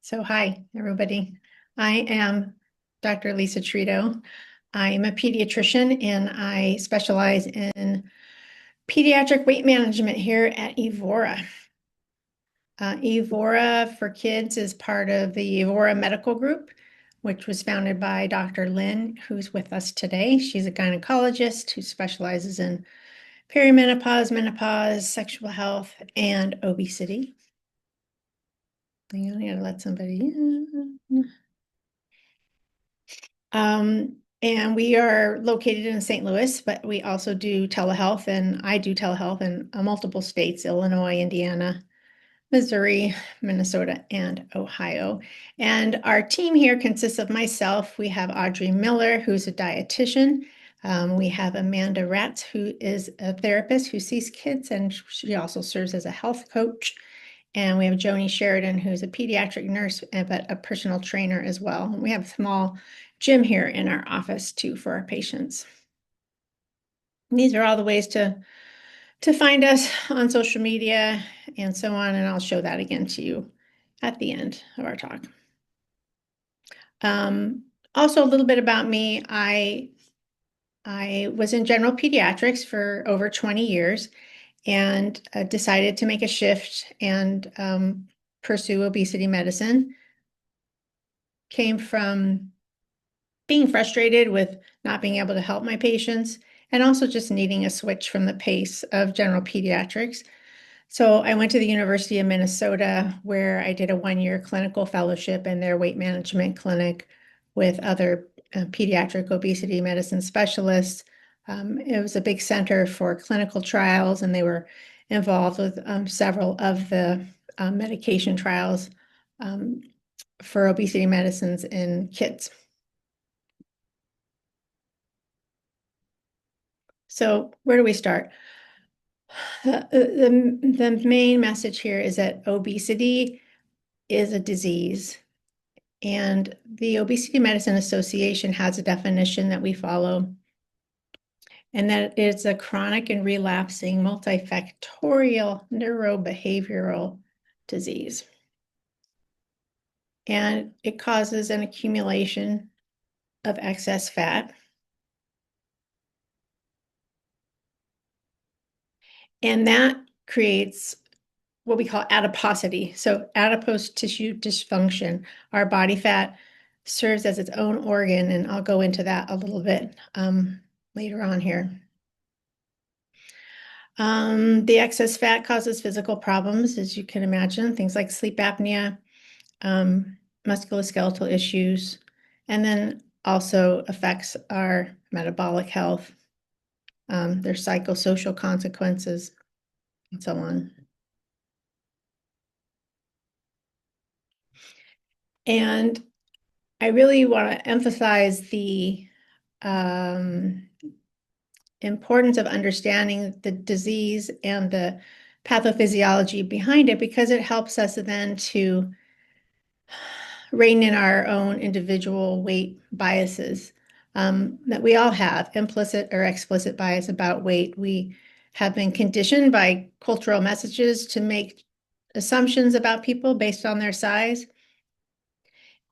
So hi, everybody. I am Dr. Lisa Tritto. I am a pediatrician and I specialize in pediatric weight management here at Evora. Evora for Kids is part of the Evora Medical Group, which was founded by Dr. Lynn, who's with us today. She's a gynecologist who specializes in perimenopause, menopause, sexual health, and obesity. Hang on, I gotta let somebody in. And we are located in St. Louis, but we also do telehealth, and I do telehealth in multiple states, Illinois, Indiana, Missouri, Minnesota, and Ohio. And our team here consists of myself. We have Audrey Miller, who's a dietitian. We have Amanda Ratz, who is a therapist who sees kids, and she also serves as a health coach. And we have Joni Sheridan, who's a pediatric nurse, but a personal trainer as well. And we have a small gym here in our office too for our patients. And these are all the ways to find us on social media and so on. And I'll show that again to you at the end of our talk. Also, a little bit about me. I was in general pediatrics for over 20 years and decided to make a shift and pursue obesity medicine. Came from being frustrated with not being able to help my patients and also just needing a switch from the pace of general pediatrics. So I went to the University of Minnesota where I did a 1-year clinical fellowship in their weight management clinic with other pediatric obesity medicine specialists. It was a big center for clinical trials, and they were involved with several of the medication trials for obesity medicines in kids. So where do we start? The main message here is that obesity is a disease, and the Obesity Medicine Association has a definition that we follow, and that it's a chronic and relapsing multifactorial neurobehavioral disease. And it causes an accumulation of excess fat. And that creates what we call adiposity. So adipose tissue dysfunction. Our body fat serves as its own organ, and I'll go into that a little bit later on here. The excess fat causes physical problems, as you can imagine, things like sleep apnea, musculoskeletal issues, and then also affects our metabolic health. There's psychosocial consequences, and so on. And I really want to emphasize the importance of understanding the disease and the pathophysiology behind it, because it helps us then to rein in our own individual weight biases that we all have, implicit or explicit bias about weight. We have been conditioned by cultural messages to make assumptions about people based on their size.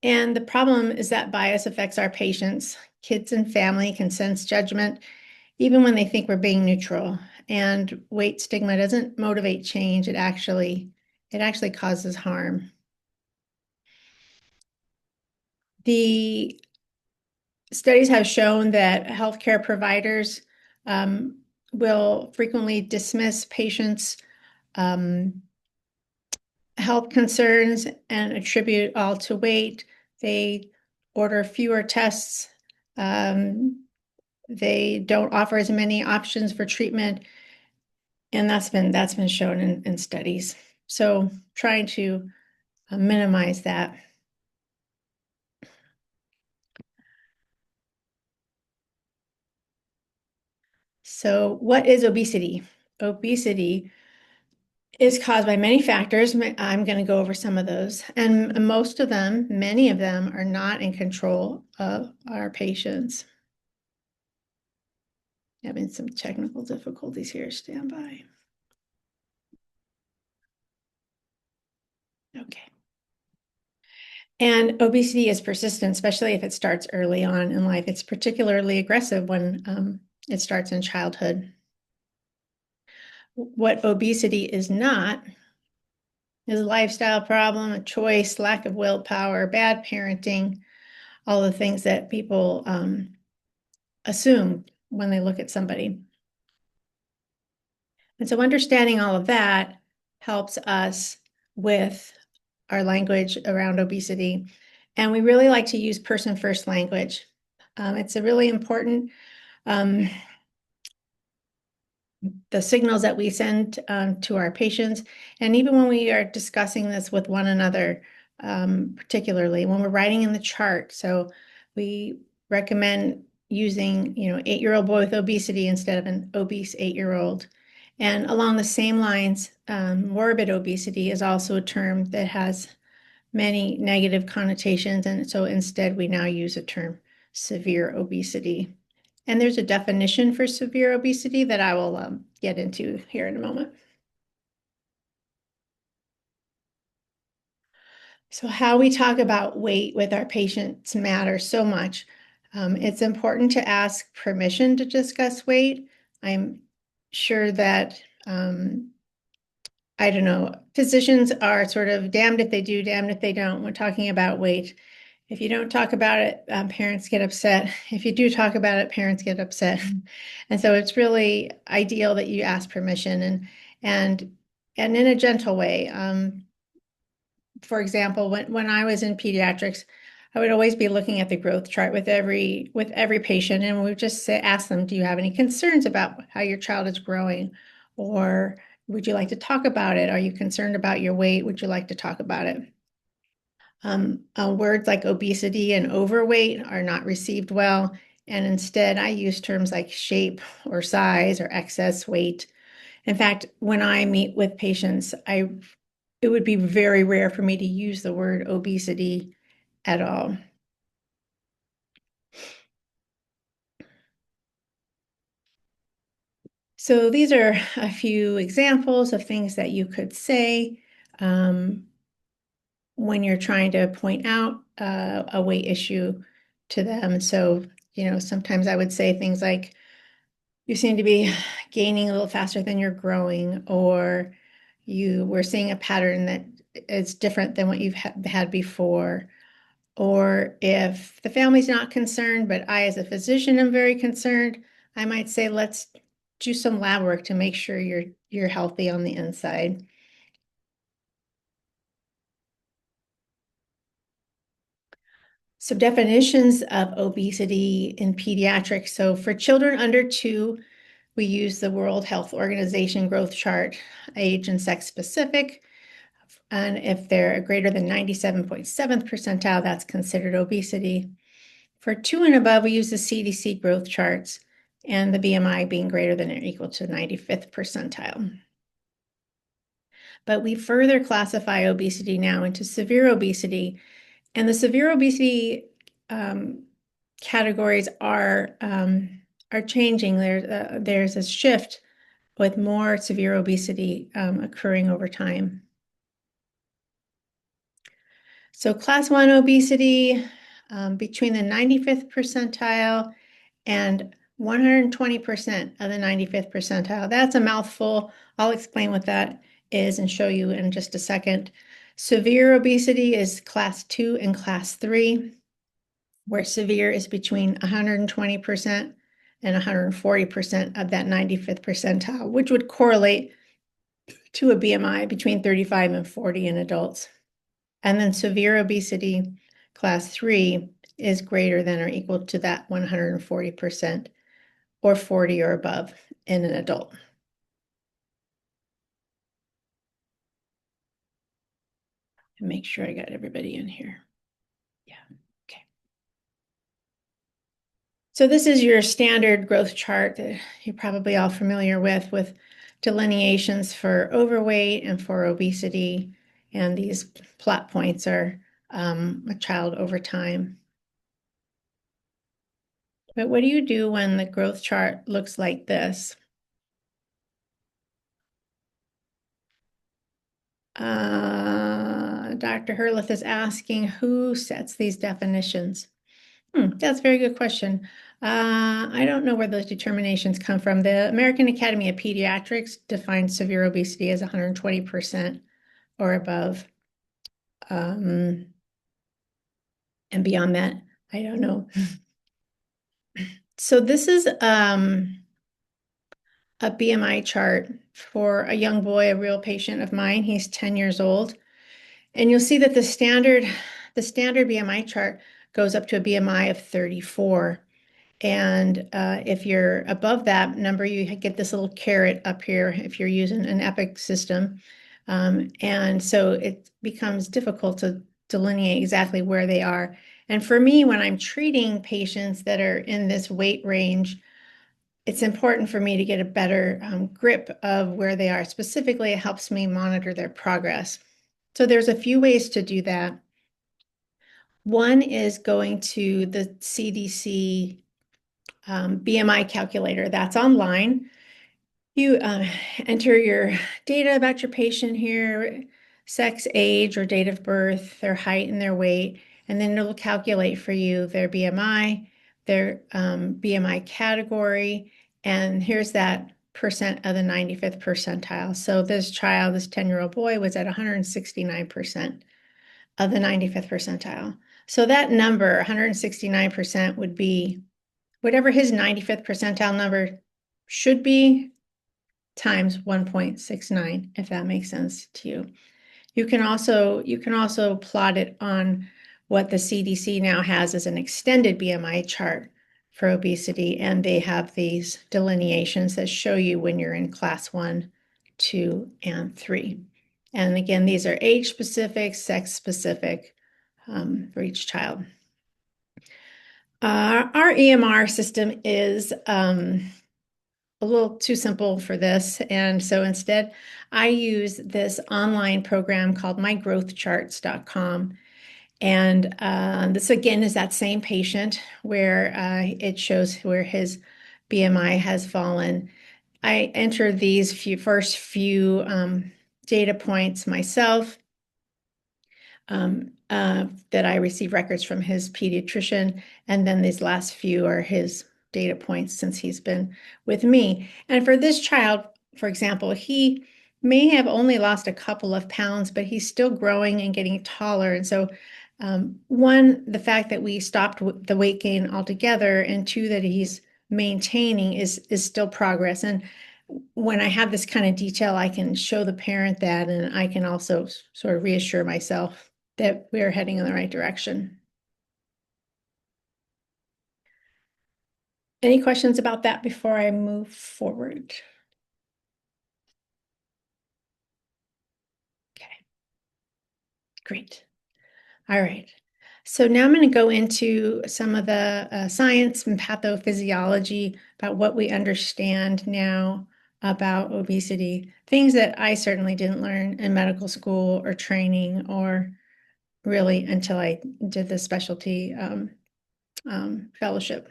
And the problem is that bias affects our patients. Kids and family can sense judgment even when they think we're being neutral. And weight stigma doesn't motivate change. It actually causes harm. The studies have shown that healthcare providers will frequently dismiss patients' health concerns and attribute all to weight. They order fewer tests. They don't offer as many options for treatment, and that's been shown in studies. So trying to minimize that. So what is obesity? Obesity is caused by many factors. I'm going to go over some of those, and many of them are not in control of our patients. Having some technical difficulties here. Stand by. Okay. And obesity is persistent, especially if it starts early on in life. It's particularly aggressive when it starts in childhood. What obesity is not is a lifestyle problem, a choice, lack of willpower, bad parenting, all the things that people assume when they look at somebody. And so understanding all of that helps us with our language around obesity. And we really like to use person-first language. It's a really important, um, the signals that we send to our patients. And even when we are discussing this with one another, particularly when we're writing in the chart. So we recommend using, 8-year-old boy with obesity instead of an obese 8-year-old. And along the same lines, morbid obesity is also a term that has many negative connotations. And so instead, we now use a term severe obesity. And there's a definition for severe obesity that I will get into here in a moment. So how we talk about weight with our patients matters so much. It's important to ask permission to discuss weight. I'm sure that, I don't know, physicians are sort of damned if they do, damned if they don't when talking about weight. If you don't talk about it, parents get upset. If you do talk about it, parents get upset. And so it's really ideal that you ask permission and and in a gentle way. For example, when I was in pediatrics, I would always be looking at the growth chart with every patient, and we would just ask them, "Do you have any concerns about how your child is growing, or would you like to talk about it? Are you concerned about your weight? Would you like to talk about it?" Words like obesity and overweight are not received well, and instead I use terms like shape or size or excess weight. In fact, when I meet with patients, it would be very rare for me to use the word obesity at all. So these are a few examples of things that you could say when you're trying to point out a weight issue to them. So, sometimes I would say things like, you seem to be gaining a little faster than you're growing, or we're seeing a pattern that is different than what you've had before. Or if the family's not concerned, but I, as a physician, am very concerned, I might say, let's do some lab work to make sure you're healthy on the inside. So definitions of obesity in pediatrics. So for children under 2, we use the World Health Organization growth chart, age and sex specific. And if they're greater than 97.7th percentile, that's considered obesity. For 2 and above, we use the CDC growth charts and the BMI being greater than or equal to 95th percentile. But we further classify obesity now into severe obesity, and the severe obesity categories are changing. There's a shift with more severe obesity occurring over time. So class 1 obesity between the 95th percentile and 120% of the 95th percentile. That's a mouthful. I'll explain what that is and show you in just a second. Severe obesity is class 2 and class 3, where severe is between 120% and 140% of that 95th percentile, which would correlate to a BMI between 35 and 40 in adults. And then severe obesity, class 3, is greater than or equal to that 140%, or 40 or above in an adult. And make sure I got everybody in here. Yeah, okay. So this is your standard growth chart that you're probably all familiar with delineations for overweight and for obesity. And these plot points are a child over time. But what do you do when the growth chart looks like this? Dr. Herlith is asking who sets these definitions. That's a very good question. I don't know where those determinations come from. The American Academy of Pediatrics defines severe obesity as 120% or above. And beyond that, I don't know. So this is a BMI chart for a young boy, a real patient of mine. He's 10 years old. And you'll see that the standard BMI chart goes up to a BMI of 34. And if you're above that number, you get this little caret up here if you're using an EPIC system. And so it becomes difficult to delineate exactly where they are. And for me, when I'm treating patients that are in this weight range, it's important for me to get a better grip of where they are. Specifically, it helps me monitor their progress. So there's a few ways to do that. One is going to the CDC BMI calculator. That's online. You enter your data about your patient here, sex, age, or date of birth, their height and their weight, and then it'll calculate for you their BMI, their BMI category, and here's that percent of the 95th percentile. So this child, this 10-year-old boy, was at 169% of the 95th percentile. So that number, 169%, would be whatever his 95th percentile number should be times 1.69, if that makes sense to you. You can also plot it on what the CDC now has as an extended BMI chart for obesity, and they have these delineations that show you when you're in class 1, 2, and 3. And again, these are age specific, sex specific for each child. Our EMR system is a little too simple for this. And so instead, I use this online program called mygrowthcharts.com. And this again is that same patient where it shows where his BMI has fallen. I enter these first few data points myself. That I receive records from his pediatrician, and then these last few are his data points since he's been with me. And for this child, for example, he may have only lost a couple of pounds, but he's still growing and getting taller. And so, one, the fact that we stopped the weight gain altogether, and two, that he's maintaining is still progress. And when I have this kind of detail, I can show the parent that, and I can also sort of reassure myself that we're heading in the right direction. Any questions about that before I move forward? Okay, great. All right. So now I'm going to go into some of the science and pathophysiology about what we understand now about obesity, things that I certainly didn't learn in medical school or training or really until I did the specialty fellowship.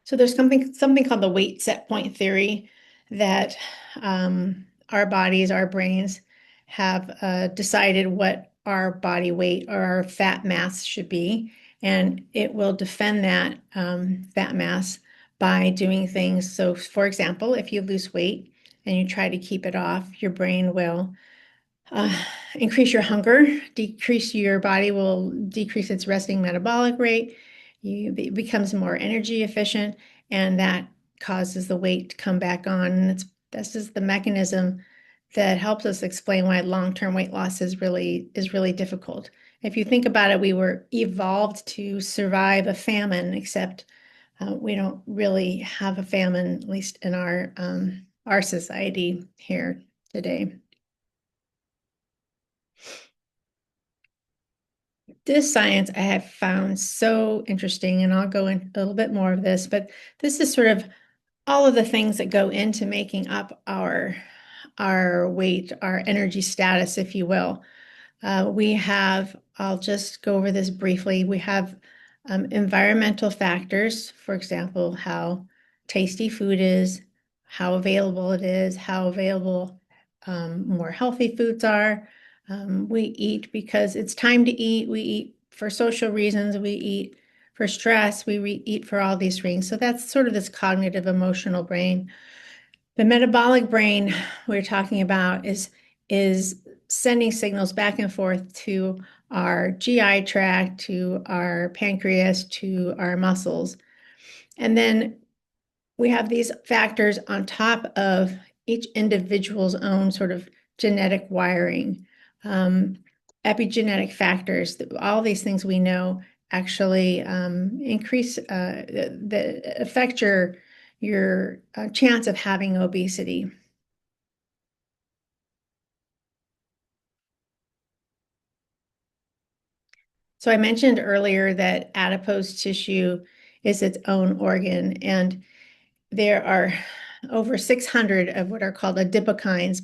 So there's something called the weight set point theory that our bodies, our brains have decided what our body weight or our fat mass should be, and it will defend that fat mass by doing things. So, for example, if you lose weight and you try to keep it off, your brain will increase your hunger, your body will decrease its resting metabolic rate. It becomes more energy efficient, and that causes the weight to come back on. And this is the mechanism that helps us explain why long-term weight loss is really difficult. If you think about it, we were evolved to survive a famine, except we don't really have a famine, at least in our society here today. This science I have found so interesting, and I'll go into a little bit more of this, but this is sort of all of the things that go into making up our weight, our energy status, if you will. I'll just go over this briefly. We have environmental factors, for example, how tasty food is, how available it is, how available more healthy foods are. We eat because it's time to eat. We eat for social reasons. We eat for stress. We eat for all these things. So that's sort of this cognitive emotional brain. The metabolic brain we're talking about is sending signals back and forth to our GI tract, to our pancreas, to our muscles. And then we have these factors on top of each individual's own sort of genetic wiring, um, epigenetic factors, all these things we know actually increase that affect your chance of having obesity. So I mentioned earlier that adipose tissue is its own organ, and there are over 600 of what are called adipokines,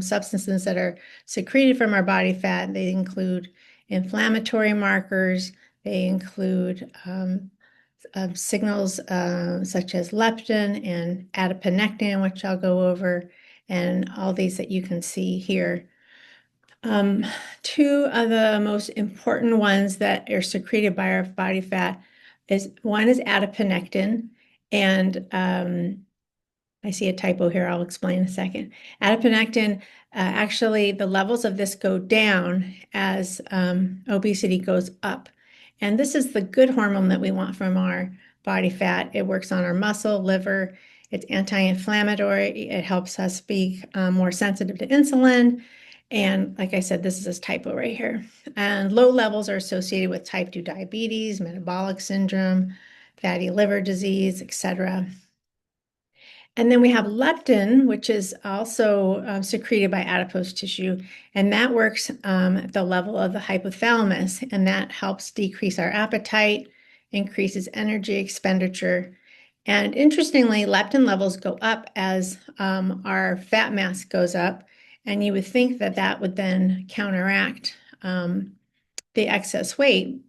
substances that are secreted from our body fat. They include inflammatory markers. They include signals such as leptin and adiponectin, which I'll go over, and all these that you can see here. Um, Two of the most important ones that are secreted by our body fat is one is adiponectin, and I see a typo here. I'll explain in a second. Adiponectin, actually, the levels of this go down as obesity goes up. And this is the good hormone that we want from our body fat. It works on our muscle, liver. It's anti-inflammatory. It helps us be more sensitive to insulin. And like I said, this is this typo right here. And low levels are associated with type 2 diabetes, metabolic syndrome, fatty liver disease, etc. And then we have leptin, which is also secreted by adipose tissue, and that works at the level of the hypothalamus, and that helps decrease our appetite, increases energy expenditure. And interestingly, leptin levels go up as our fat mass goes up, and you would think that that would then counteract the excess weight.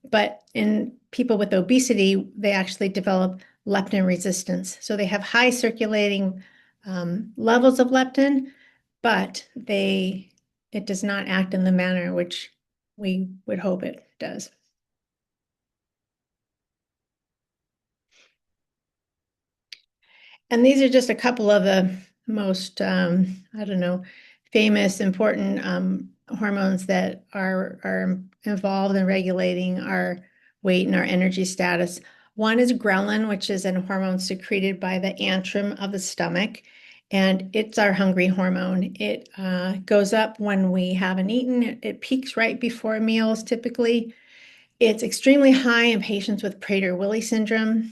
But in people with obesity, they actually develop leptin resistance. So they have high circulating levels of leptin, but it does not act in the manner in which we would hope it does. And these are just a couple of the most, I don't know, famous, important hormones that are involved in regulating our weight and our energy status. One is ghrelin, which is a hormone secreted by the antrum of the stomach, and it's our hungry hormone. It goes up when we haven't eaten. It peaks right before meals, typically. It's extremely high in patients with Prader-Willi syndrome.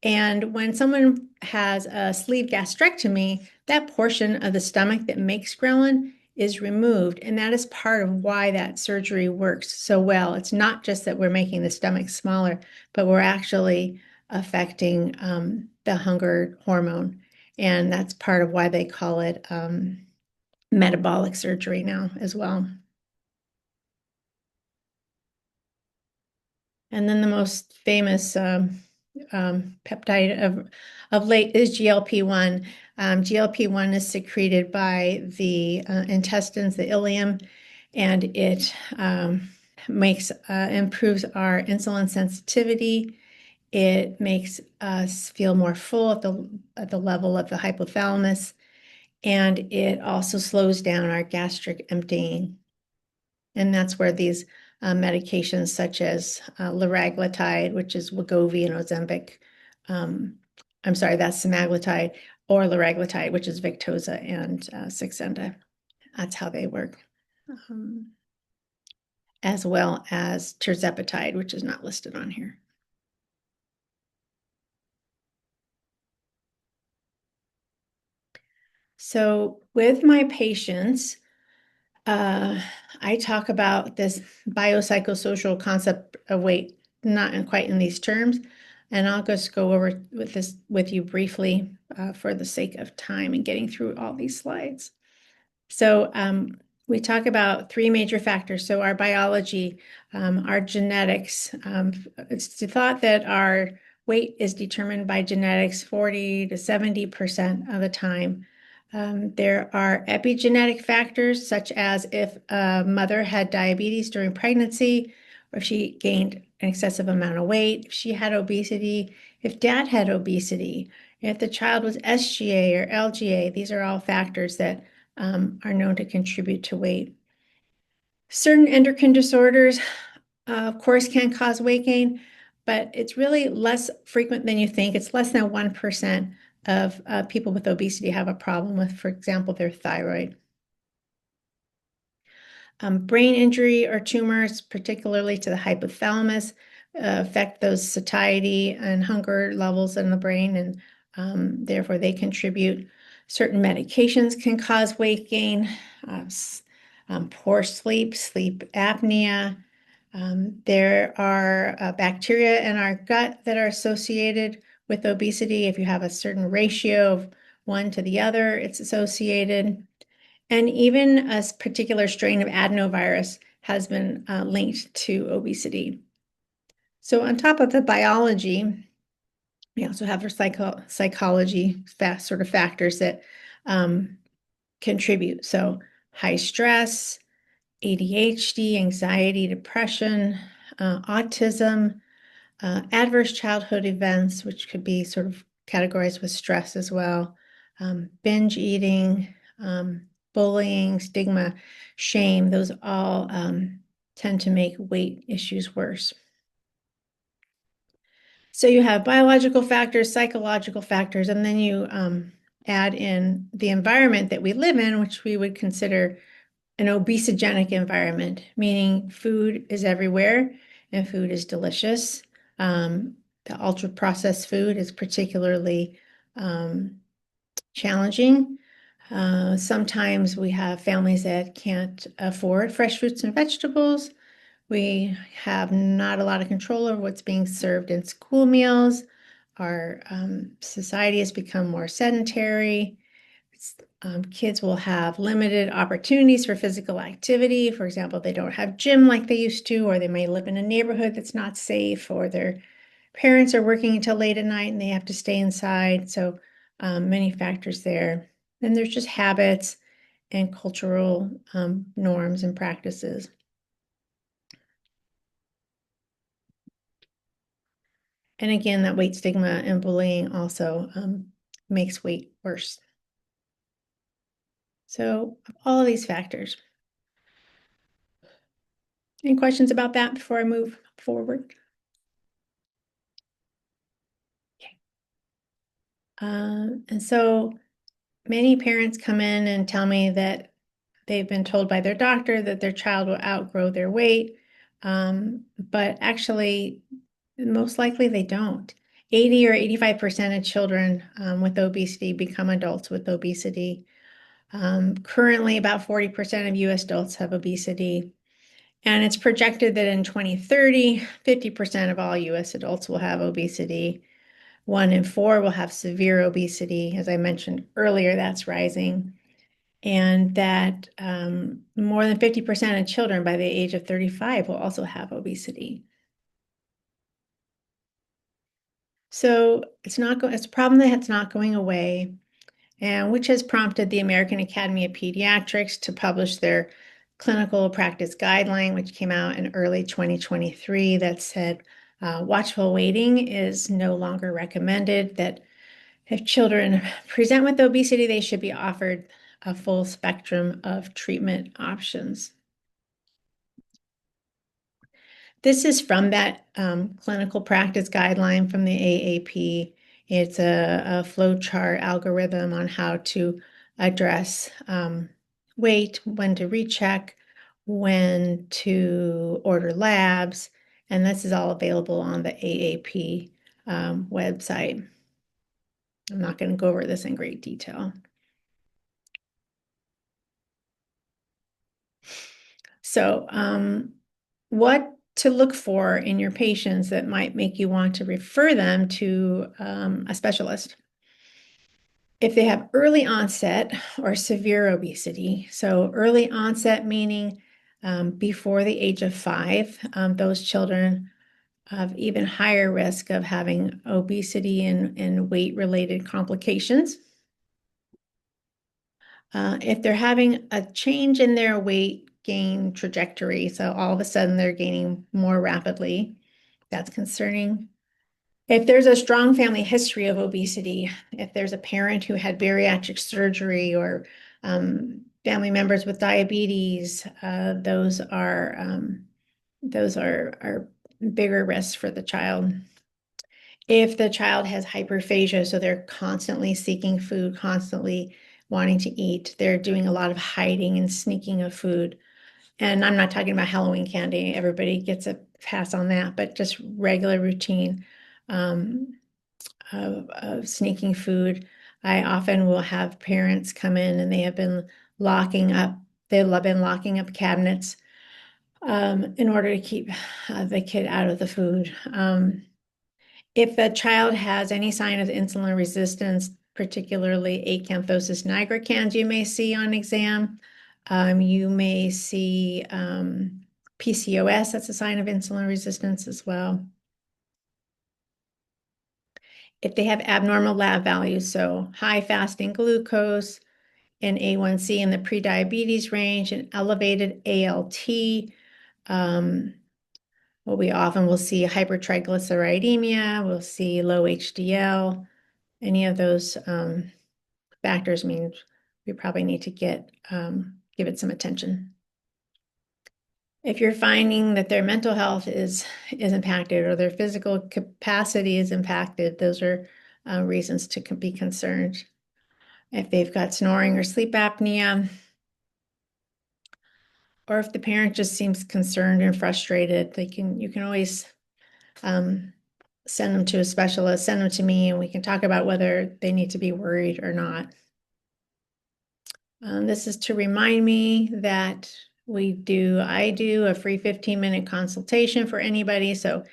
And when someone has a sleeve gastrectomy, that portion of the stomach that makes ghrelin is removed. And that is part of why that surgery works so well. It's not just that we're making the stomach smaller, but we're actually affecting the hunger hormone. And that's part of why they call it metabolic surgery now as well. And then the most famous peptide of late is GLP-1. GLP-1 is secreted by the intestines, the ileum, and it improves our insulin sensitivity. It makes us feel more full at the level of the hypothalamus, and it also slows down our gastric emptying. And that's where these medications such as liraglutide, which is Wegovy and Ozempic, I'm sorry, that's semaglutide, or liraglutide, which is Victoza and Saxenda. That's how they work. Um, as well as tirzepatide, which is not listed on here. So with my patients, Uh, I talk about this biopsychosocial concept of weight, not quite in these terms, and I'll just go over with this with you briefly for the sake of time and getting through all these slides. So we talk about three major factors. So our biology, our genetics. It's thought that our weight is determined by genetics 40 to 70% of the time. There are epigenetic factors, such as if a mother had diabetes during pregnancy, or if she gained an excessive amount of weight, if she had obesity, if dad had obesity, if the child was SGA or LGA. These are all factors that are known to contribute to weight. Certain endocrine disorders, of course, can cause weight gain, but it's really less frequent than you think. It's less than 1% of people with obesity have a problem with, for example, their thyroid. Brain injury or tumors, particularly to the hypothalamus, affect those satiety and hunger levels in the brain, and therefore they contribute. Certain medications can cause weight gain, poor sleep, sleep apnea. There are bacteria in our gut that are associated with obesity. If you have a certain ratio of one to the other, it's associated. And even a particular strain of adenovirus has been linked to obesity. So on top of the biology, we also have our psychology sort of factors that contribute. So high stress, ADHD, anxiety, depression, autism, adverse childhood events, which could be sort of categorized with stress as well, binge eating, bullying, stigma, shame, those all tend to make weight issues worse. So you have biological factors, psychological factors, and then you add in the environment that we live in, which we would consider an obesogenic environment, meaning food is everywhere and food is delicious. The ultra-processed food is particularly challenging. Sometimes we have families that can't afford fresh fruits and vegetables. We have not a lot of control over what's being served in school meals. Our society has become more sedentary. Kids will have limited opportunities for physical activity. For example, they don't have gym like they used to, or they may live in a neighborhood that's not safe, or their parents are working until late at night and they have to stay inside. So many factors there. Then there's just habits and cultural norms and practices. And again, that weight stigma and bullying also makes weight worse. So all of these factors. Any questions about that before I move forward? Okay. And so many parents come in and tell me that they've been told by their doctor that their child will outgrow their weight, but actually, most likely they don't. 80 or 85% of children with obesity become adults with obesity. Currently, about 40% of US adults have obesity. And it's projected that in 2030, 50% of all US adults will have obesity. 1 in 4 will have severe obesity. As I mentioned earlier, that's rising. And that more than 50% of children by the age of 35 will also have obesity. So it's a problem that's not going away, and which has prompted the American Academy of Pediatrics to publish their clinical practice guideline, which came out in early 2023, that said watchful waiting is no longer recommended, that if children present with obesity, they should be offered a full spectrum of treatment options. This is from that clinical practice guideline from the AAP. It's a flow chart algorithm on how to address weight, when to recheck, when to order labs, and this is all available on the AAP website. I'm not going to go over this in great detail. So, what to look for in your patients that might make you want to refer them to a specialist? If they have early onset or severe obesity, so early onset meaning before the age of 5, those children have even higher risk of having obesity and weight-related complications. If they're having a change in their weight gain trajectory, so all of a sudden they're gaining more rapidly, that's concerning. If there's a strong family history of obesity, if there's a parent who had bariatric surgery or family members with diabetes, those are bigger risks for the child. If the child has hyperphagia, so they're constantly seeking food, constantly wanting to eat, they're doing a lot of hiding and sneaking of food. And I'm not talking about Halloween candy. Everybody gets a pass on that, but just regular routine um, of sneaking food. I often will have parents come in and they have been they've been locking up cabinets in order to keep the kid out of the food. If the child has any sign of insulin resistance, particularly acanthosis nigricans, you may see on exam. You may see PCOS, that's a sign of insulin resistance as well. If they have abnormal lab values, so high fasting glucose and A1C in the prediabetes range and elevated ALT, well, we often will see hypertriglyceridemia, we'll see low HDL. Any of those factors means we probably need to give it some attention. If you're finding that their mental health is impacted or their physical capacity is impacted, those are reasons to be concerned. If they've got snoring or sleep apnea, or if the parent just seems concerned and frustrated, you can always send them to a specialist, send them to me, and we can talk about whether they need to be worried or not. This is to remind me that I do a free 15-minute consultation for anybody. So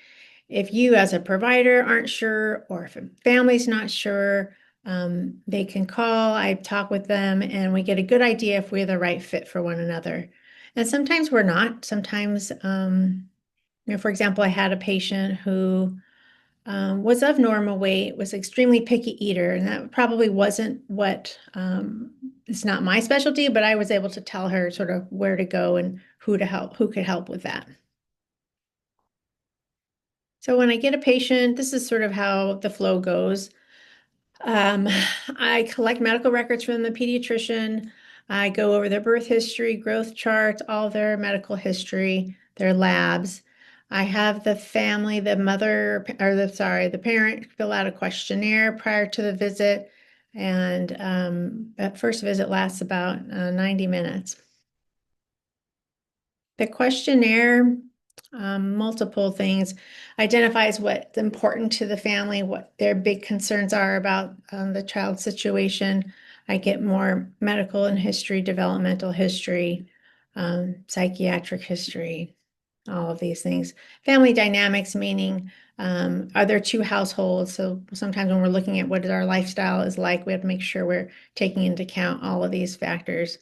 if you as a provider aren't sure, or if a family's not sure, they can call, I talk with them, and we get a good idea if we're the right fit for one another. And sometimes we're not. Sometimes, for example, I had a patient who was of normal weight, was extremely picky eater, and that probably wasn't it's not my specialty, but I was able to tell her sort of where to go and who could help with that. So when I get a patient, this is sort of how the flow goes. I collect medical records from the pediatrician. I go over their birth history, growth charts, all their medical history, their labs. I have the family, the parent fill out a questionnaire prior to the visit. And that first visit lasts about 90 minutes. The questionnaire, multiple things, identifies what's important to the family, what their big concerns are about the child's situation. I get more medical and history, developmental history, psychiatric history, all of these things. Family dynamics, meaning are there two households? So sometimes when we're looking at what our lifestyle is like, we have to make sure we're taking into account all of these factors.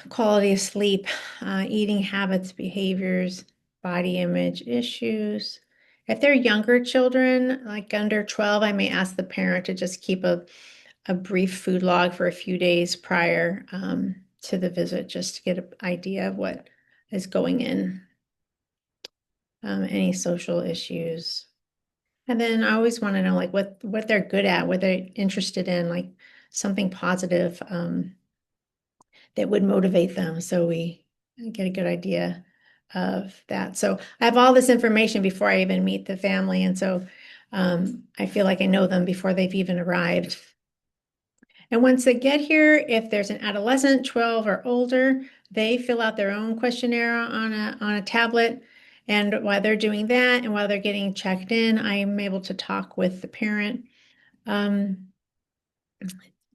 Quality of sleep, eating habits, behaviors, body image issues. If they're younger children, like under 12, I may ask the parent to just keep a brief food log for a few days prior to the visit, just to get an idea of what is going in. Any social issues. And then I always want to know like what they're good at, what they're interested in, like something positive that would motivate them. So we get a good idea of that. So I have all this information before I even meet the family. And so I feel like I know them before they've even arrived. And once they get here, if there's an adolescent, 12 or older, they fill out their own questionnaire on a tablet. And while they're doing that and while they're getting checked in, I'm able to talk with the parent.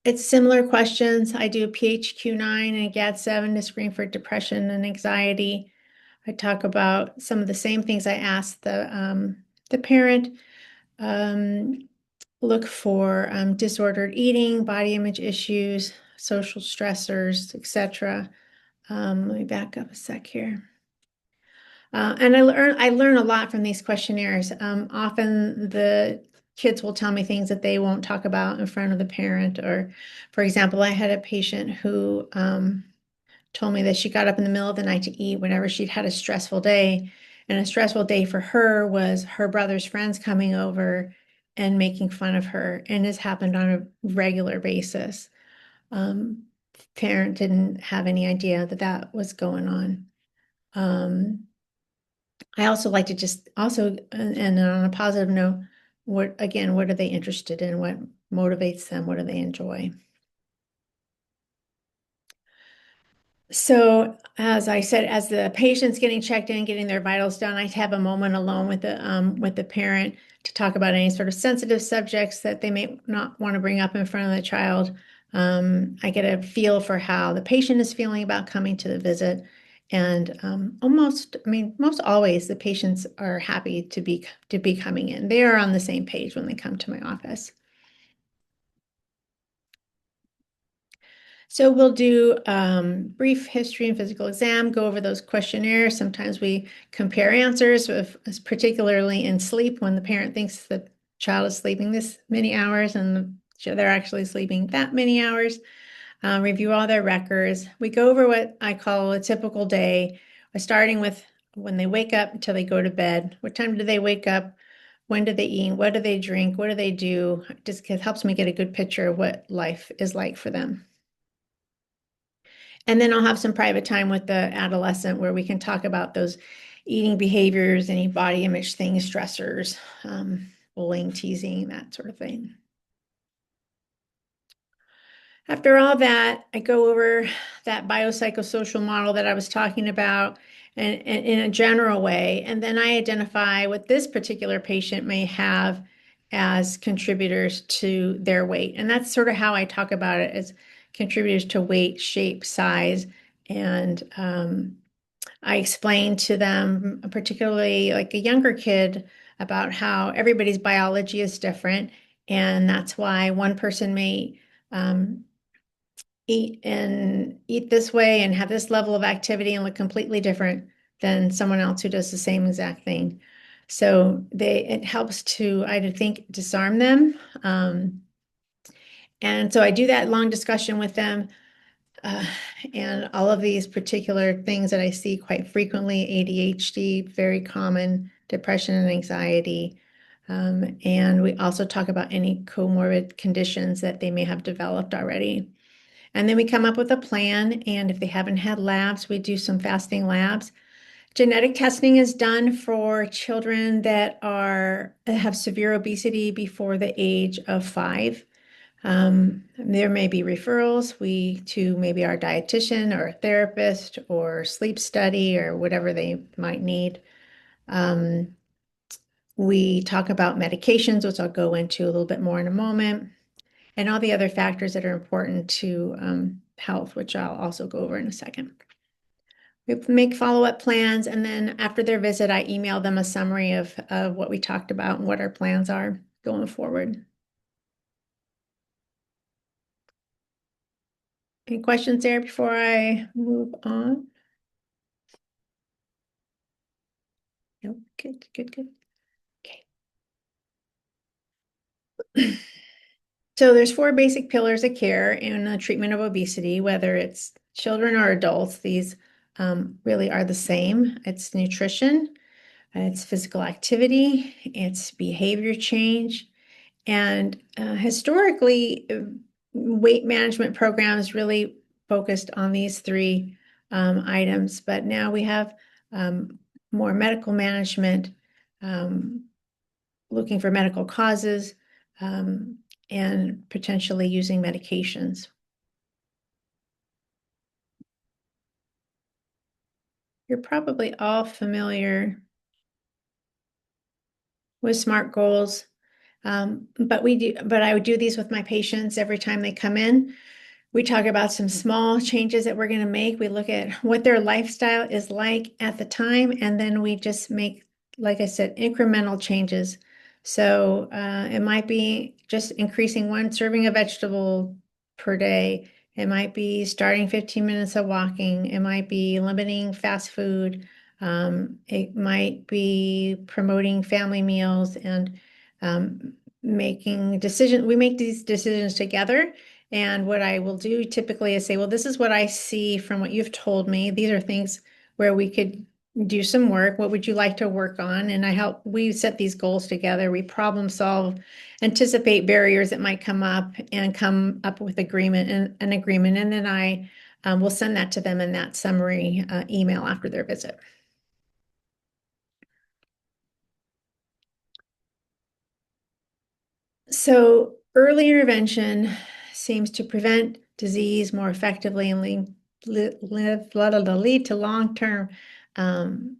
It's similar questions. I do a PHQ-9 and a GAD-7 to screen for depression and anxiety. I talk about some of the same things I asked the parent. Look for disordered eating, body image issues, social stressors, etc. Let me back up a sec here. And I learn a lot from these questionnaires. Often the kids will tell me things that they won't talk about in front of the parent. Or, for example, I had a patient who told me that she got up in the middle of the night to eat whenever she'd had a stressful day. And a stressful day for her was her brother's friends coming over and making fun of her. And this happened on a regular basis. Um, Parent didn't have any idea that that was going on. I also like to just also, and on a positive note, what again, what are they interested in? What motivates them? What do they enjoy? So, as I said, as the patient's getting checked in, getting their vitals done, I have a moment alone with the parent to talk about any sort of sensitive subjects that they may not want to bring up in front of the child. I get a feel for how the patient is feeling about coming to the visit, and I mean, most always the patients are happy to be coming in. They are on the same page when they come to my office. So we'll do brief history and physical exam, go over those questionnaires. Sometimes we compare answers, particularly in sleep, when the parent thinks the child is sleeping this many hours and they're actually sleeping that many hours. Review all their records. We go over what I call a typical day, starting with when they wake up until they go to bed. What time do they wake up? When do they eat? What do they drink? What do they do? Just helps me get a good picture of what life is like for them. And then I'll have some private time with the adolescent where we can talk about those eating behaviors, any body image things, stressors, bullying, teasing, that sort of thing. After all that, I go over that biopsychosocial model that I was talking about and in a general way, and then I identify what this particular patient may have as contributors to their weight. And that's sort of how I talk about it as contributors to weight, shape, size, and I explain to them, particularly like a younger kid, about how everybody's biology is different, and that's why one person may um, eat this way and have this level of activity and look completely different than someone else who does the same exact thing. So it helps to, I think, disarm them. And so I do that long discussion with them. Uh, and all of these particular things that I see quite frequently, ADHD, very common, depression and anxiety. And we also talk about any comorbid conditions that they may have developed already. And then we come up with a plan. And if they haven't had labs, we do some fasting labs. Genetic testing is done for children that have severe obesity before the age of 5. There may be referrals to maybe our dietitian or a therapist or sleep study or whatever they might need. We talk about medications, which I'll go into a little bit more in a moment, and all the other factors that are important to health, which I'll also go over in a second. We make follow-up plans, and then after their visit, I email them a summary of what we talked about and what our plans are going forward. Any questions there before I move on? No, good, good, good. Okay. So there's 4 basic pillars of care in the treatment of obesity, whether it's children or adults. These really are the same. It's nutrition, it's physical activity, it's behavior change, and historically, weight management programs really focused on these 3 items, but now we have more medical management, looking for medical causes, and potentially using medications. You're probably all familiar with SMART goals, but I would do these with my patients every time they come in. We talk about some small changes that we're going to make. We look at what their lifestyle is like at the time, and then we just make, like I said, incremental changes. So it might be just increasing 1 serving of vegetable per day. It might be starting 15 minutes of walking. It might be limiting fast food. It might be promoting family meals and we make these decisions together. And what I will do typically is say, well, this is what I see from what you've told me. These are things where we could do some work. What would you like to work on? And we set these goals together. We problem solve, anticipate barriers that might come up and come up with an agreement. And then I will send that to them in that summary email after their visit. So early intervention seems to prevent disease more effectively and lead to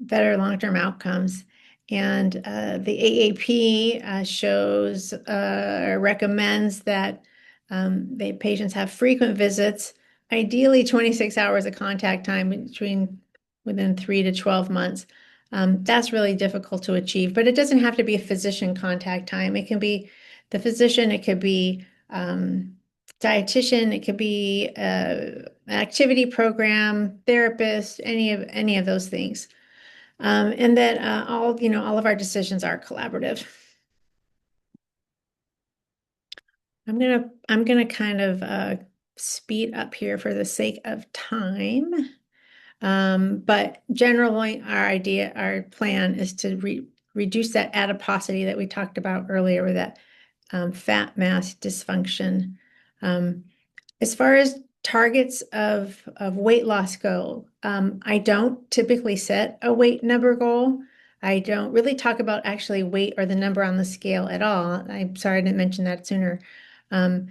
better long-term outcomes. And the AAP shows or recommends that the patients have frequent visits, ideally 26 hours of contact time within 3 to 12 months. That's really difficult to achieve, but it doesn't have to be a physician contact time. It can be the physician, it could be dietitian, it could be an activity program, therapist, any of those things. And that all of our decisions are collaborative. I'm gonna kind of speed up here for the sake of time. But generally, our plan is to reduce that adiposity that we talked about earlier with that fat mass dysfunction. As far as targets of weight loss go, I don't typically set a weight number goal. I don't really talk about actually weight or the number on the scale at all. I'm sorry I didn't mention that sooner. Um,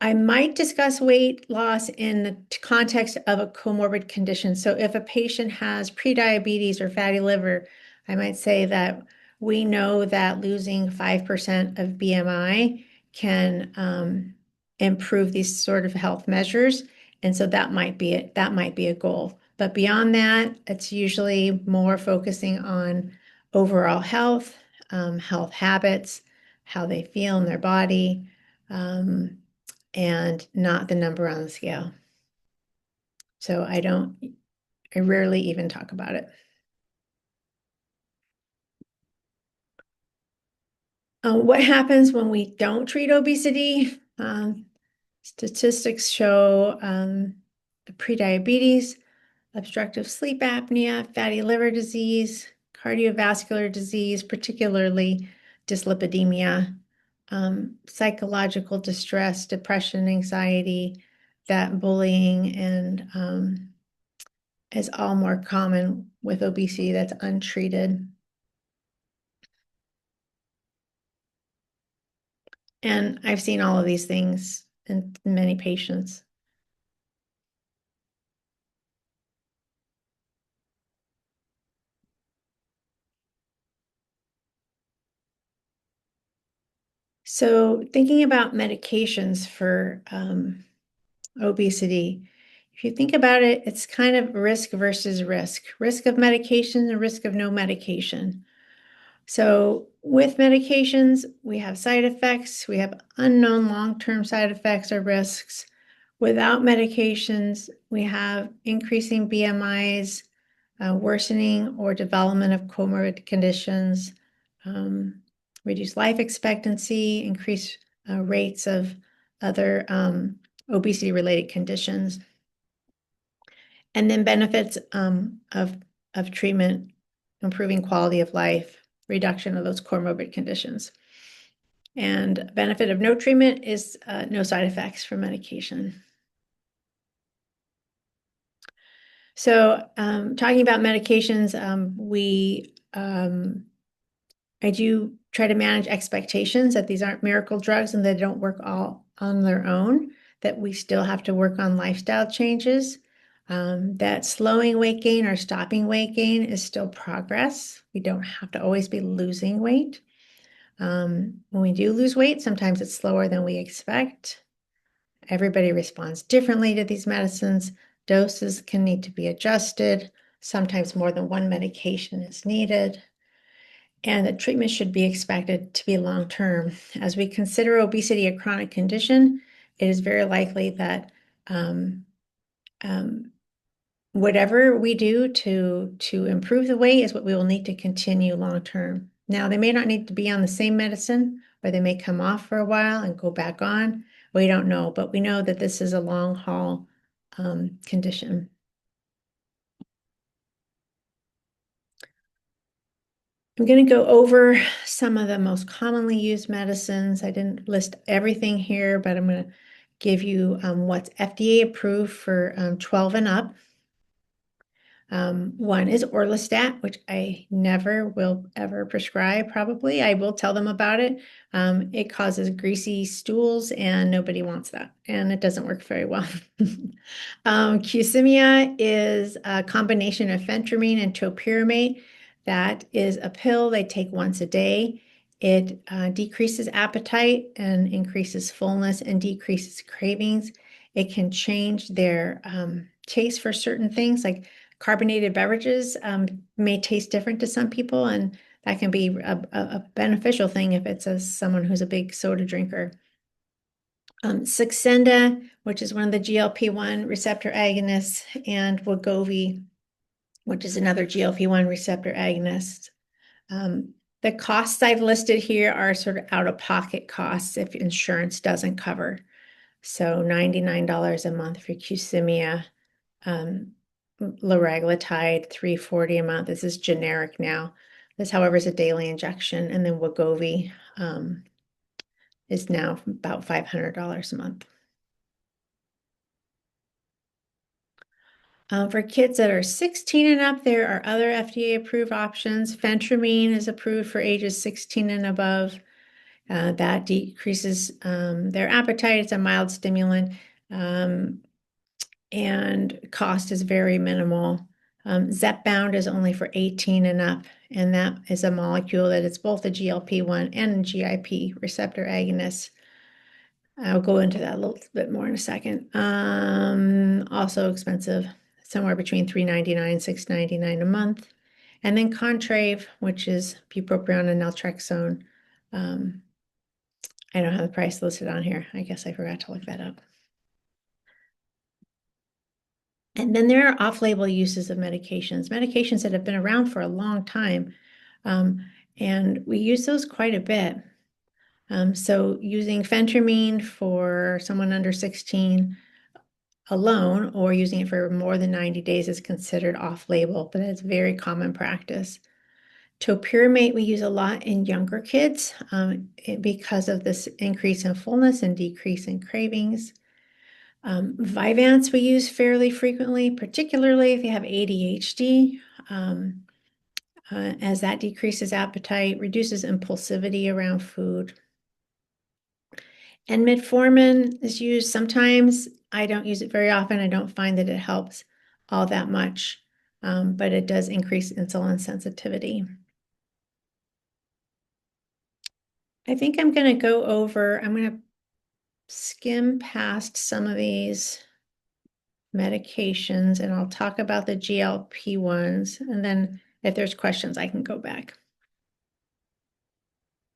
I might discuss weight loss in the context of a comorbid condition. So if a patient has prediabetes or fatty liver, I might say that we know that losing 5% of BMI can improve these sort of health measures. And so that might be it. That might be a goal. But beyond that, it's usually more focusing on overall health habits, how they feel in their body. And not the number on the scale. So I rarely even talk about it. What happens when we don't treat obesity? Statistics show prediabetes, obstructive sleep apnea, fatty liver disease, cardiovascular disease, particularly dyslipidemia, psychological distress, depression, anxiety, that bullying, and is all more common with obesity that's untreated. And I've seen all of these things in many patients. So thinking about medications for obesity, if you think about it, it's kind of risk versus risk. Risk of medication and risk of no medication. So with medications, we have side effects, we have unknown long-term side effects or risks. Without medications, we have increasing BMIs, worsening or development of comorbid conditions, reduced life expectancy, increased rates of other obesity-related conditions, and then benefits of treatment, improving quality of life, reduction of those comorbid conditions. And benefit of no treatment is no side effects from medication. So talking about medications, I do try to manage expectations that these aren't miracle drugs and they don't work all on their own, that we still have to work on lifestyle changes, that slowing weight gain or stopping weight gain is still progress. We don't have to always be losing weight. When we do lose weight, sometimes it's slower than we expect. Everybody responds differently to these medicines. Doses can need to be adjusted. Sometimes more than one medication is needed. And the treatment should be expected to be long-term. As we consider obesity a chronic condition, it is very likely that whatever we do to improve the weight is what we will need to continue long-term. Now, they may not need to be on the same medicine, or they may come off for a while and go back on. We don't know, but we know that this is a long haul condition. I'm going to go over some of the most commonly used medicines. I didn't list everything here, but I'm going to give you what's FDA approved for 12 and up. One is orlistat, which I never will ever prescribe, probably. I will tell them about it. It causes greasy stools, and nobody wants that, and it doesn't work very well. Qsymia is a combination of phentermine and topiramate. That is a pill they take once a day. It decreases appetite and increases fullness and decreases cravings. It can change their taste for certain things, like carbonated beverages may taste different to some people, and that can be a beneficial thing if it's someone who's a big soda drinker. Saxenda, which is one of the GLP-1 receptor agonists, and Wegovy, which is another GLP-1 receptor agonist. The costs I've listed here are sort of out-of-pocket costs if insurance doesn't cover. So $99 a month for Qsymia. Liraglutide, $340 a month. This is generic now. This, however, is a daily injection. And then Wegovy is now about $500 a month. For kids that are 16 and up, there are other FDA-approved options. Phentermine is approved for ages 16 and above. That decreases their appetite. It's a mild stimulant. And cost is very minimal. Zepbound is only for 18 and up, and that is a molecule that is both a GLP-1 and a GIP receptor agonist. I'll go into that a little bit more in a second. Also expensive, somewhere between $399 and $699 a month. And then Contrave, which is bupropion and naltrexone. I don't have the price listed on here. I guess I forgot to look that up. And then there are off-label uses of medications that have been around for a long time. And we use those quite a bit. So using phentermine for someone under 16 alone, or using it for more than 90 days, is considered off-label, but it's very common practice. Topiramate we use a lot in younger kids because of this increase in fullness and decrease in cravings. Vyvanse we use fairly frequently, particularly if you have ADHD, as that decreases appetite, reduces impulsivity around food. And metformin is used sometimes. I don't use it very often. I don't find that it helps all that much, but it does increase insulin sensitivity. I think I'm going to skim past some of these medications, and I'll talk about the GLP ones, and then if there's questions, I can go back.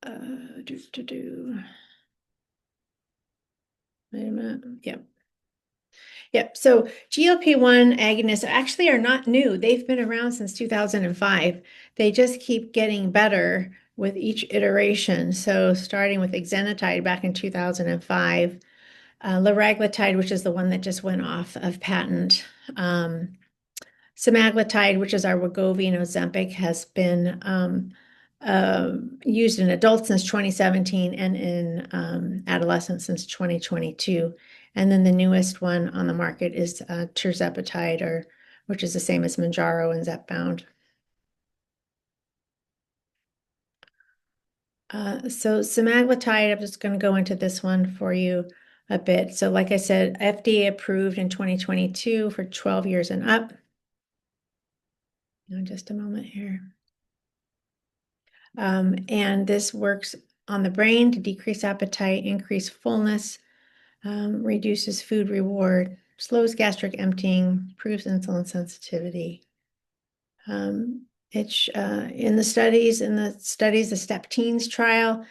Wait a minute. Yep. Yep. So GLP-1 agonists actually are not new. They've been around since 2005. They just keep getting better with each iteration. So starting with exenatide back in 2005, liraglutide, which is the one that just went off of patent. Semaglutide, which is our Wegovy and Ozempic, has been used in adults since 2017 and in adolescents since 2022. And then the newest one on the market is tirzepatide, which is the same as Mounjaro and Zepbound. So semaglutide, I'm just going to go into this one for you a bit. So like I said, FDA approved in 2022 for 12 years and up. Just a moment here. And this works on the brain to decrease appetite, increase fullness, reduces food reward, slows gastric emptying, improves insulin sensitivity. It's in the studies, the STEP Teens trial,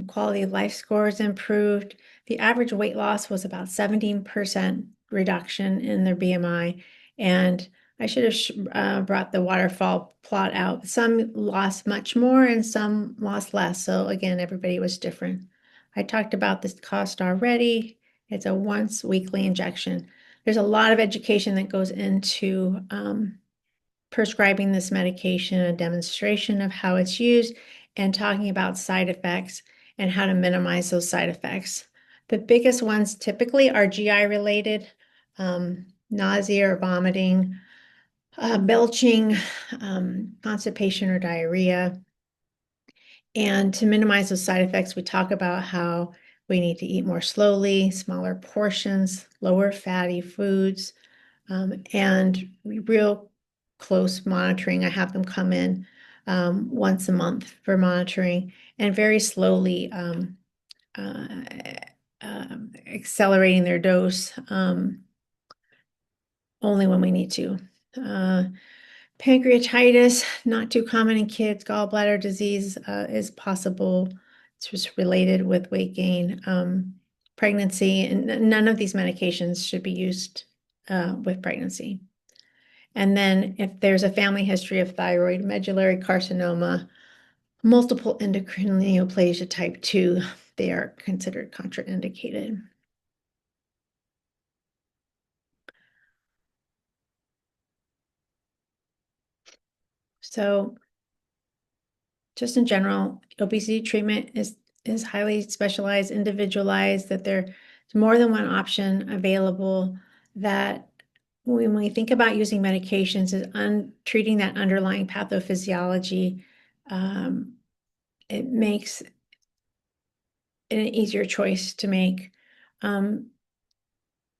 quality of life scores improved. The average weight loss was about 17% reduction in their BMI, and I should have brought the waterfall plot out. Some lost much more and some lost less. So again, everybody was different. I talked about this cost already. It's a once weekly injection. There's a lot of education that goes into prescribing this medication, a demonstration of how it's used, and talking about side effects and how to minimize those side effects. The biggest ones typically are GI related, nausea or vomiting, belching, constipation or diarrhea. And to minimize those side effects, we talk about how we need to eat more slowly, smaller portions, lower fatty foods, and real close monitoring. I have them come in once a month for monitoring and very slowly uh, accelerating their dose only when we need to. Pancreatitis, not too common in kids. Gallbladder disease is possible. It's just related with weight gain. Pregnancy, and none of these medications should be used with pregnancy. And then if there's a family history of thyroid, medullary carcinoma, multiple endocrine neoplasia type 2, they are considered contraindicated. So just in general, obesity treatment is highly specialized, individualized, that there's more than one option available, that when we think about using medications is treating that underlying pathophysiology, it makes an easier choice to make.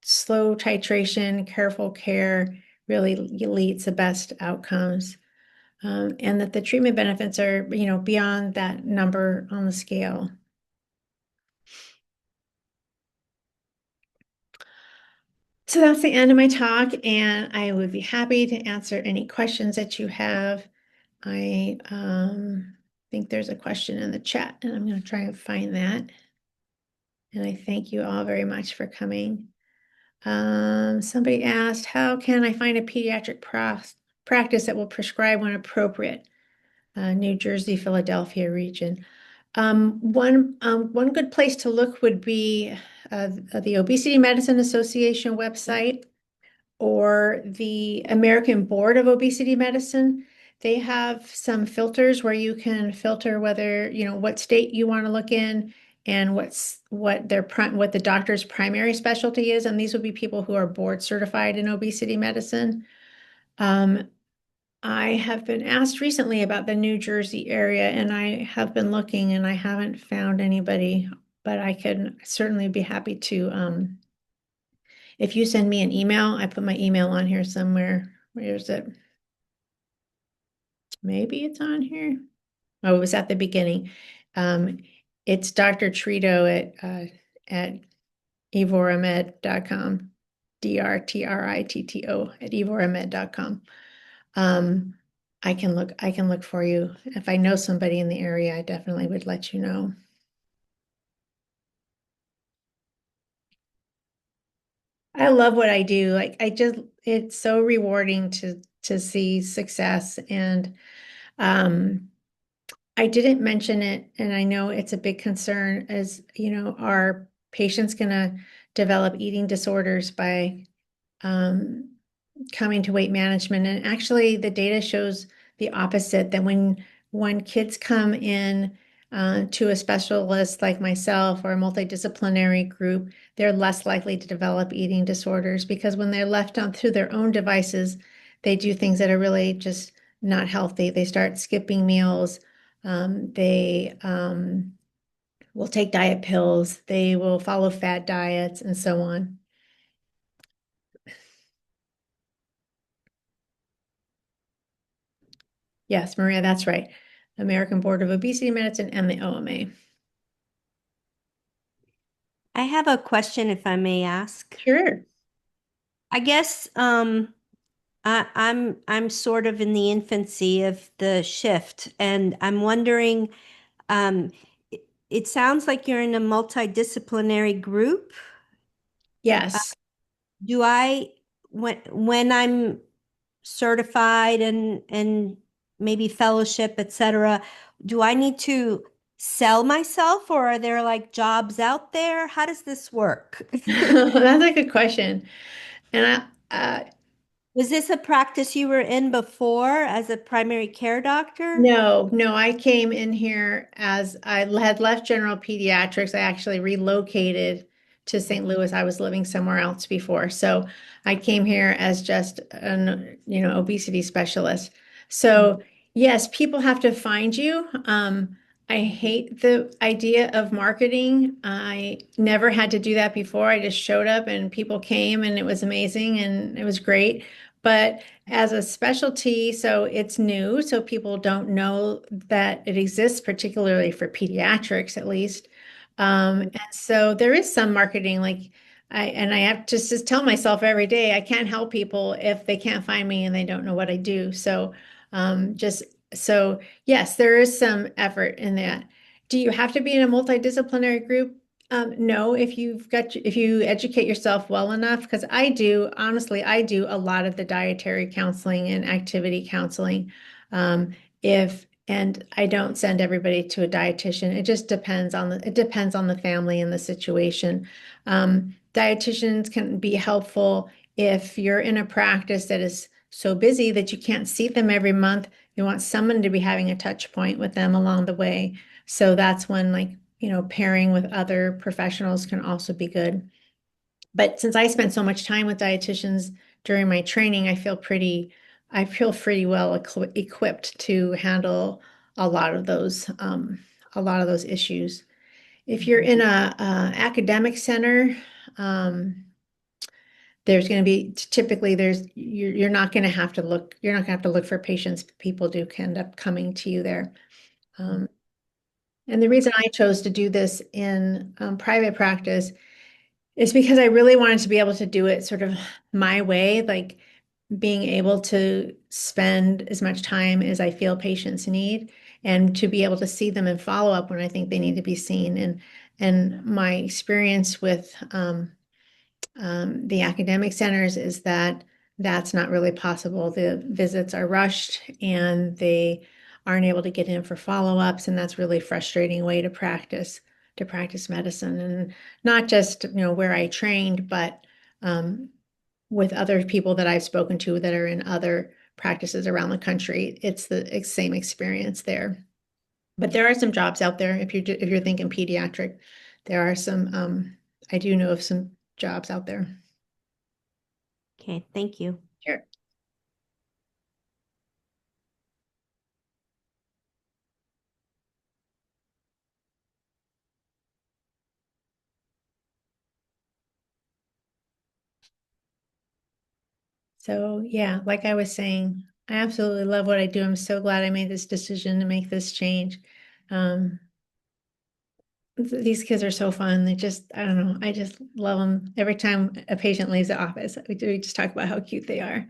Slow titration, careful care really leads to best outcomes. And that the treatment benefits are, beyond that number on the scale. So that's the end of my talk, and I would be happy to answer any questions that you have. I think there's a question in the chat, and I'm going to try and find that. And I thank you all very much for coming. Somebody asked, how can I find a pediatric practice that will prescribe when appropriate? New Jersey, Philadelphia region. One good place to look would be the Obesity Medicine Association website or the American Board of Obesity Medicine. They have some filters where you can filter whether, what state you want to look in and what the doctor's primary specialty is. And these would be people who are board certified in obesity medicine. I have been asked recently about the New Jersey area, and I have been looking and I haven't found anybody, but I can certainly be happy to, if you send me an email, I put my email on here somewhere. Where is it? Maybe it's on here. Oh, it was at the beginning. It's Dr. Tritto at evoramed.com, DRTRITTO at evoramed.com. I can look for you. If I know somebody in the area, I definitely would let you know. I love what I do. Like it's so rewarding to see success. And I didn't mention it, and I know it's a big concern, as are patients gonna develop eating disorders by coming to weight management? And actually, the data shows the opposite, that when kids come in to a specialist like myself or a multidisciplinary group, they're less likely to develop eating disorders, because when they're left on through their own devices, they do things that are really just not healthy. They start skipping meals. They will take diet pills. They will follow fad diets and so on. Yes, Maria, that's right. American Board of Obesity Medicine and the OMA. I have a question if I may ask. Sure. I guess I'm sort of in the infancy of the shift, and I'm wondering, it sounds like you're in a multidisciplinary group. Uh, Yes. do I when I'm certified and maybe fellowship, etc., do I need to sell myself or are there like jobs out there? How does this work? That's a good question. And Was this a practice you were in before as a primary care doctor? no, no, I came in here as I had left general pediatrics. I actually relocated to St. Louis. I was living somewhere else before. So I came here as just an, obesity specialist. So yes, people have to find you. I hate the idea of marketing. I never had to do that before. I just showed up and people came and it was amazing and it was great. But as a specialty, so it's new, so people don't know that it exists, particularly for pediatrics at least. And so there is some marketing, like I have to just tell myself every day, I can't help people if they can't find me and they don't know what I do. So just so yes, there is some effort in that. Do you have to be in a multidisciplinary group? No, if you educate yourself well enough, because I do, honestly, I do a lot of the dietary counseling and activity counseling. And I don't send everybody to a dietitian. It just depends on the family and the situation. Dietitians can be helpful if you're in a practice that is so busy that you can't see them every month. You want someone to be having a touch point with them along the way. So that's when like pairing with other professionals can also be good. But since I spent so much time with dietitians during my training, I feel pretty well equipped to handle a lot of a lot of those issues. If you're in a academic center, um, there's going to be typically you're not going to have to look for patients. People do end up coming to you there. Um, and the reason I chose to do this in private practice is because I really wanted to be able to do it sort of my way, like being able to spend as much time as I feel patients need and to be able to see them and follow up when I think they need to be seen. And my experience with the academic centers is that that's not really possible. The visits are rushed and they aren't able to get in for follow-ups, and that's really frustrating way to practice medicine. And not just, where I trained, but um, with other people that I've spoken to that are in other practices around the country, it's the same experience there. But there are some jobs out there if you're thinking pediatric. There are some I do know of some jobs out there. Okay, thank you. Sure. So yeah, like I was saying, I absolutely love what I do. I'm so glad I made this decision to make this change. Um, these kids are so fun. I don't know, I just love them. Every time a patient leaves the office, we just talk about how cute they are.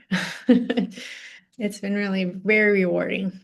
It's been really very rewarding.